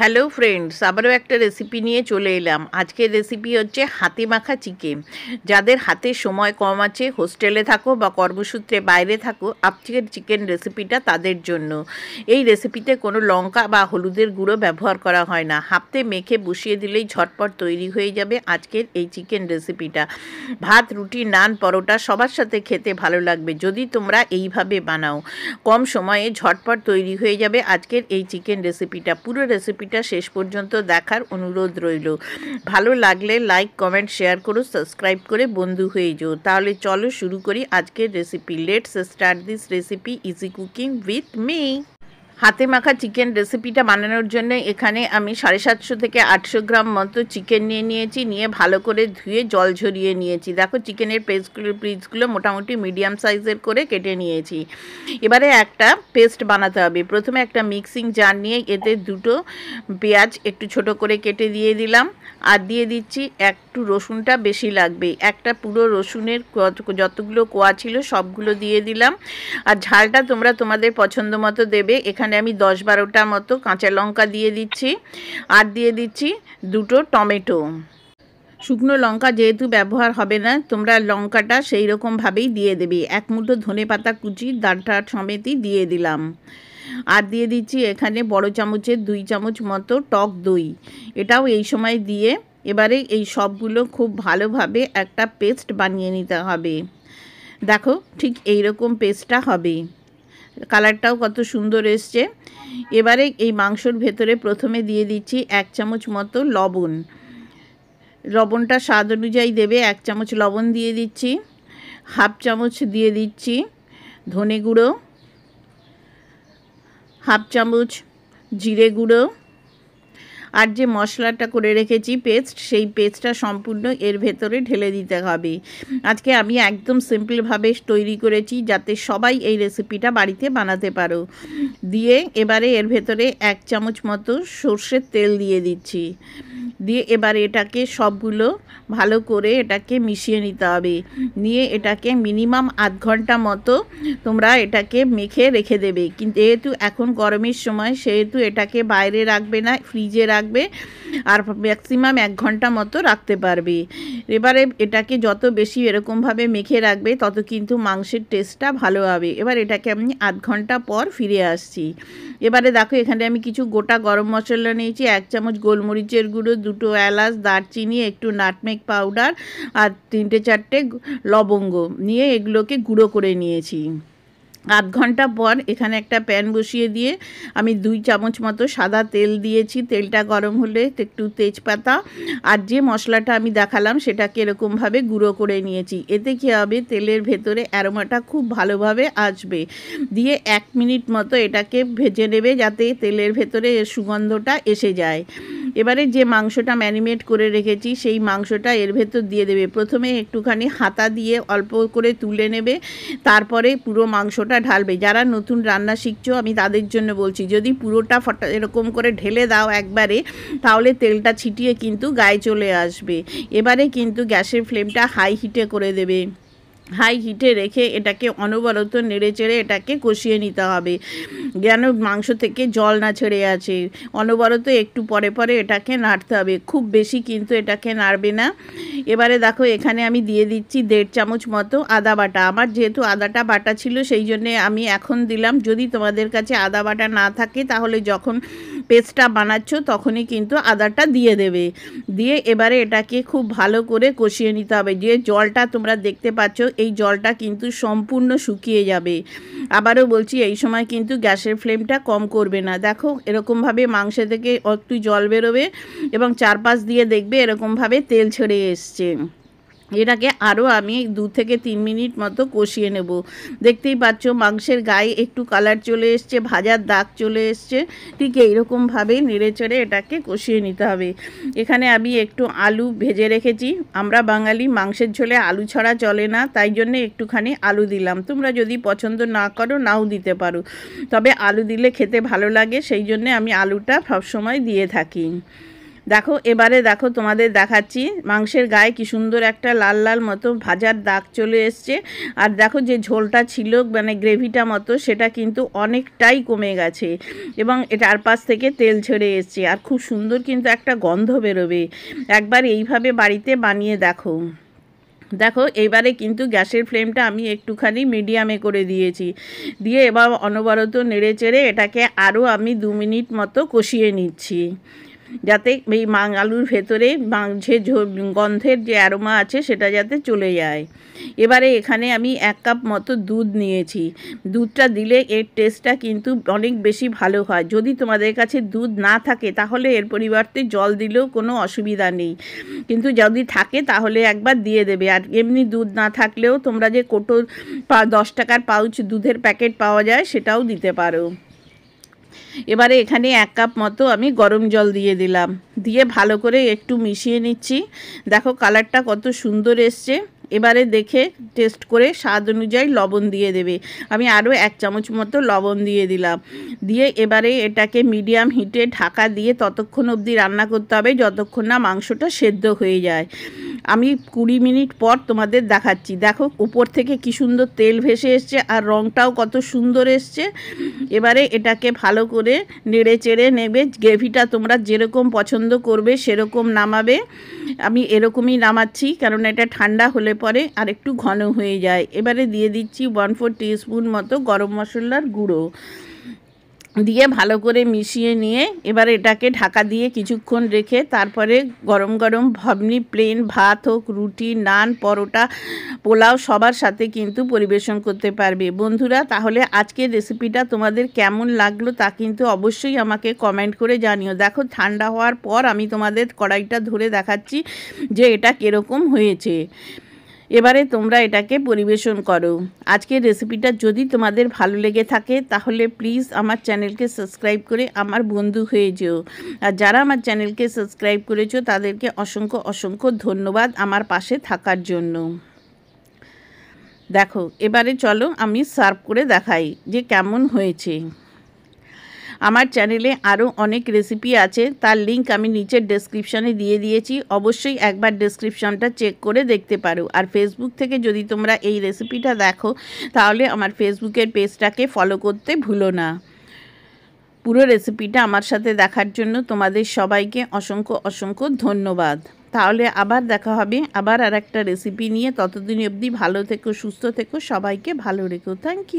Hello friends, আবারও একটা recipe নিয়ে চলে এলাম। আজকের রেসিপি হচ্ছে হাতে মাখা চিকেন। যাদের হাতে সময় কম আছে, হোস্টেলে থাকো বা কর্মসূত্রে বাইরে থাকো, আজকের চিকেন রেসিপিটা তাদের জন্য। এই রেসিপিতে কোনো লঙ্কা বা হলুদের গুঁড়ো ব্যবহার করা হয় না। হাতে মেখে বসিয়ে দিলেই ঝটপট তৈরি হয়ে যাবে আজকের এই চিকেন রেসিপিটা। ভাত, রুটি, নান, পরোটা সবার সাথে খেতে ভালো লাগবে যদি তোমরা এইভাবে বানাও। কম সময়ে ঝটপট তৈরি হয়ে যাবে আজকের এই চিকেন রেসিপিটা। পুরো রেসিপিটা শেষ পর্যন্ত দেখার অনুরোধ রইল। ভালো লাগলে লাইক, কমেন্ট, শেয়ার করো, সাবস্ক্রাইব করে বন্ধু হয়ে যাও। তাহলে চলো শুরু করি আজকের recipe. Let's start this recipe, easy cooking with me. হাতে মাখা চিকেন রেসিপিটা বানানোর জন্য এখানে আমি 750 থেকে 800 গ্রাম মতো চিকেন নিয়েছি। নিয়ে ভালো করে ধুয়ে জল ঝরিয়ে নিয়েছি। দেখো চিকেনের পিসগুলো মোটামুটি মিডিয়াম সাইজের করে কেটে নিয়েছি। এবারে একটা পেস্ট বানাতে হবে। প্রথমে একটা মিক্সিং জার নিয়ে এতে দুটো পেঁয়াজ একটু ছোট করে কেটে দিয়ে দিলাম। আর দিয়ে দিচ্ছি একটু রসুনটা বেশি লাগবে, একটা পুরো রসুনের যতগুলো কোয়া ছিল সবগুলো দিয়ে দিলাম। আর ঝালটা তোমরা তোমাদের পছন্দ মতো দেবে। এখানে আমি 10-12টা মতো কাঁচা লঙ্কা দিয়ে দিচ্ছি। আর দিয়ে দিচ্ছি দুটো টমেটো। শুকনো লঙ্কা যেহেতু ব্যবহার হবে না, তোমরা লঙ্কাটা সেই রকমভাবেই দিয়ে দেবে। এক মুঠো ধনেপাতা কুচি ডাঁটা সমেতই দিয়ে দিলাম। আর দিয়ে দিচ্ছি এখানে বড় চামচের 2 চামচ মতো টক দই, এটাও এই সময় দিয়ে এবারে এই সবগুলো খুব ভালোভাবে একটা পেস্ট বানিয়ে নিতে হবে। দেখো ঠিক এই রকম পেস্টটা হবে। কালারটাও কত সুন্দর এসছে। এবারে এই মাংসর ভেতরে প্রথমে দিয়ে দিচ্ছি 1 চামচ মতো লবণ। লবণটা স্বাদ অনুযায়ী দেবে। 1 চামচ লবণ দিয়ে দিচ্ছি। হাফ চামচ দিয়ে দিচ্ছি ধনে গুঁড়ো, হাফ চামচ জিরে গুঁড়ো। আর যে মশলাটা করে রেখেছি পেস্ট, সেই পেস্টটা সম্পূর্ণ এর ভেতরে ঢেলে দিতে হবে। আজকে আমি একদম সিম্পলভাবে তৈরি করেছি যাতে সবাই এই রেসিপিটা বাড়িতে বানাতে পারো। দিয়ে এবারে এর ভেতরে 1 চামচ মতো সর্ষের তেল দিয়ে দিচ্ছি। দিয়ে এবারে এটাকে সবগুলো ভালো করে এটাকে মিশিয়ে নিতে হবে। নিয়ে এটাকে মিনিমাম আধ ঘন্টা মতো তোমরা এটাকে মেখে রেখে দেবে। কিন্তু যেহেতু এখন গরমের সময়, সেহেতু এটাকে বাইরে রাখবে না, ফ্রিজে রাখবে। আর ম্যাক্সিমাম 1 ঘন্টা মতো রাখতে পারবে। এবারে এটাকে যত বেশি এরকমভাবে মেখে রাখবে তত কিন্তু মাংসের টেস্টটা ভালো হবে। এবার এটাকে আমি আধ ঘন্টা পর ফিরে আসছি। এবারে দেখো এখানে আমি কিছু গোটা গরম মশলা নিয়েছি। 1 চামচ গোলমরিচের গুঁড়ো, 2টো এলাচ, দারচিনি, একটু নাটমেগ পাউডার আর 3-4টে লবঙ্গ নিয়ে এগুলোকে গুঁড়ো করে নিয়েছি। আধ ঘন্টা পর এখানে একটা প্যান বসিয়ে দিয়ে আমি 2 চামচ মতো সাদা তেল দিয়েছি। তেলটা গরম হলে একটু তেজপাতা আর যে মশলাটা আমি দেখালাম সেটাকে এরকমভাবে গুঁড়ো করে নিয়েছি। এতে কী হবে, তেলের ভেতরে অ্যারোমাটা খুব ভালোভাবে আসবে। দিয়ে 1 মিনিট মতো এটাকে ভেজে নেবে যাতে তেলের ভেতরে এর সুগন্ধটা এসে যায়। এবারে যে মাংসটা ম্যারিনেট করে রেখেছি সেই মাংসটা এর ভেতর দিয়ে দেবে। প্রথমে একটুখানি হাতা দিয়ে অল্প করে তুলে নেবে, তারপরে পুরো মাংসটা ঢালবে। যারা নতুন রান্না শিখছো আমি তাদের জন্য বলছি, যদি পুরোটা এরকম করে ঢেলে দাও একবারে, তাহলে তেলটা ছিটিয়ে কিন্তু গায়ে চলে আসবে। এবারে কিন্তু গ্যাসের ফ্লেমটা হাই হিটে করে দেবে। হাই হিটে রেখে এটাকে অনবরত নেড়ে চেড়ে এটাকে কষিয়ে নিতে হবে যেন মাংস থেকে জল না ছেড়ে আছে। অনবরত একটু পরে পরে এটাকে নাড়তে হবে, খুব বেশি কিন্তু এটাকে নাড়বে না। এবারে দেখো এখানে আমি দিয়ে দিচ্ছি 1.5 চামচ মতো আদা বাটা। আমার যেহেতু আদাটা বাটা ছিল সেই জন্যে আমি এখন দিলাম। যদি তোমাদের কাছে আদা বাটা না থাকে তাহলে যখন পেস্টটা বানাচ্ছ তখনই কিন্তু আদাটা দিয়ে দেবে। দিয়ে এবারে এটাকে খুব ভালো করে কষিয়ে নিতে হবে। যে জলটা তোমরা দেখতে পাচ্ছ এই জলটা কিন্তু সম্পূর্ণ শুকিয়ে যাবে। আবারও বলছি, এই সময় কিন্তু গ্যাসের ফ্লেমটা কম করবে না। দেখো এরকমভাবে মাংস থেকে একটু জল বেরোবে এবং চারপাশ দিয়ে দেখবে এরকমভাবে তেল ছেড়ে এসছে। এটাকে আরও আমি 2 থেকে 3 মিনিট মতো কষিয়ে নেব। দেখতেই পাচ্ছ মাংসের গায়ে একটু কালার চলে এসছে, ভাজার দাগ চলে এসছে। ঠিক এইরকমভাবে নেড়ে চেড়ে এটাকে কষিয়ে নিতে হবে। এখানে আমি একটু আলু ভেজে রেখেছি। আমরা বাঙালি মাংসের ঝোলে আলু ছাড়া চলে না, তাই জন্য একটুখানি আলু দিলাম। তোমরা যদি পছন্দ না করো নাও দিতে পারো, তবে আলু দিলে খেতে ভালো লাগে, সেই জন্যে আমি আলুটা সবসময় দিয়ে থাকি। দেখো এবারে দেখো তোমাদের দেখাচ্ছি মাংসের গায়ে কি সুন্দর একটা লাল লাল মতো ভাজার দাগ চলে এসছে। আর দেখো যে ঝোলটা ছিল মানে গ্রেভিটা মতো সেটা কিন্তু অনেকটাই কমে গেছে এবং এটার পাশ থেকে তেল ছেড়ে এসছে আর খুব সুন্দর কিন্তু একটা গন্ধ বেরোবে। একবার এইভাবে বাড়িতে বানিয়ে দেখো। দেখো এইবারে কিন্তু গ্যাসের ফ্লেমটা আমি একটুখানি মিডিয়ামে করে দিয়েছি, দিয়ে এবার অনবরত নেড়ে চেড়ে এটাকে আরও আমি 2 মিনিট মতো কষিয়ে নিচ্ছি, যাতে এই আলুর ভেতরে যে গন্ধের যে অ্যারোমা আছে সেটা যাতে চলে যায়। এবারে এখানে আমি 1 কাপ মতো দুধ নিয়েছি। দুধটা দিলে এর টেস্টটা কিন্তু অনেক বেশি ভালো হয়। যদি তোমাদের কাছে দুধ না থাকে তাহলে এর পরিবর্তে জল দিলেও কোনো অসুবিধা নেই, কিন্তু যদি থাকে তাহলে একবার দিয়ে দেবে। আর এমনি দুধ না থাকলেও তোমরা যে কোটো 10 টাকার পাউচ দুধের প্যাকেট পাওয়া যায় সেটাও দিতে পারো। এবারে এখানে 1 কাপ মতো আমি গরম জল দিয়ে দিলাম, দিয়ে ভালো করে একটু মিশিয়ে নিচ্ছি। দেখো কালারটা কত সুন্দর এসছে। এবারে দেখে টেস্ট করে স্বাদ অনুযায়ী লবণ দিয়ে দেবে। আমি আরও 1 চামচ মতো লবণ দিয়ে দিলাম, দিয়ে এবারে এটাকে মিডিয়াম হিটে ঢাকা দিয়ে ততক্ষণ অবধি রান্না করতে হবে যতক্ষণ না মাংসটা সেদ্ধ হয়ে যায়। আমি 20 মিনিট পর তোমাদের দেখাচ্ছি। দেখো উপর থেকে কি সুন্দর তেল ভেসে এসছে আর রঙটাও কত সুন্দর এসছে। এবারে এটাকে ভালো করে নেড়ে চেড়ে নেবে। গ্রেভিটা তোমরা যেরকম পছন্দ করবে সেরকম নামাবে। আমি এরকমই নামাচ্ছি কারণ এটা ঠান্ডা হলে পরে আর একটু ঘন হয়ে যায়। এবারে দিয়ে দিচ্ছি 1/4 টিস্পুন মতো গরম মশলার গুঁড়ো, দিয়ে ভালো করে মিশিয়ে নিয়ে এবার এটাকে ঢাকা দিয়ে কিছুক্ষণ রেখে তারপরে গরম গরম ভাবনি প্লেন ভাত হোক, রুটি, নান, পরোটা, পোলাও সবার সাথে কিন্তু পরিবেশন করতে পারবে। বন্ধুরা তাহলে আজকের রেসিপিটা তোমাদের কেমন লাগলো তা কিন্তু অবশ্যই আমাকে কমেন্ট করে জানিও। দেখো ঠান্ডা হওয়ার পর আমি তোমাদের কড়াইটা ধরে দেখাচ্ছি যে এটা কীরকম হয়েছে। এবারে তোমরা এটাকে পরিবেশন করো। আজকের রেসিপিটা যদি তোমাদের ভালো লেগে থাকে তাহলে প্লিজ আমার চ্যানেলকে সাবস্ক্রাইব করে আমার বন্ধু হয়ে যেও। আর যারা আমার চ্যানেলকে সাবস্ক্রাইব করেছো তাদেরকে অসংখ্য অসংখ্য ধন্যবাদ আমার পাশে থাকার জন্য। দেখো এবারে চলো আমি সার্ভ করে দেখাই যে কেমন হয়েছে। আমার চ্যানেলে আরও অনেক রেসিপি আছে, তার লিংক আমি নিচের ডেসক্রিপশানে দিয়ে দিয়েছি, অবশ্যই একবার ডেসক্রিপশানটা চেক করে দেখতে পারো। আর ফেসবুক থেকে যদি তোমরা এই রেসিপিটা দেখো তাহলে আমার ফেসবুকের পেজটাকে ফলো করতে ভুলো না। পুরো রেসিপিটা আমার সাথে দেখার জন্য তোমাদের সবাইকে অসংখ্য অসংখ্য ধন্যবাদ। তাহলে আবার দেখা হবে আবার আর একটা রেসিপি নিয়ে। ততদিন অবধি ভালো থেকো, সুস্থ থেকো, সবাইকে ভালো রেখো। Thank you.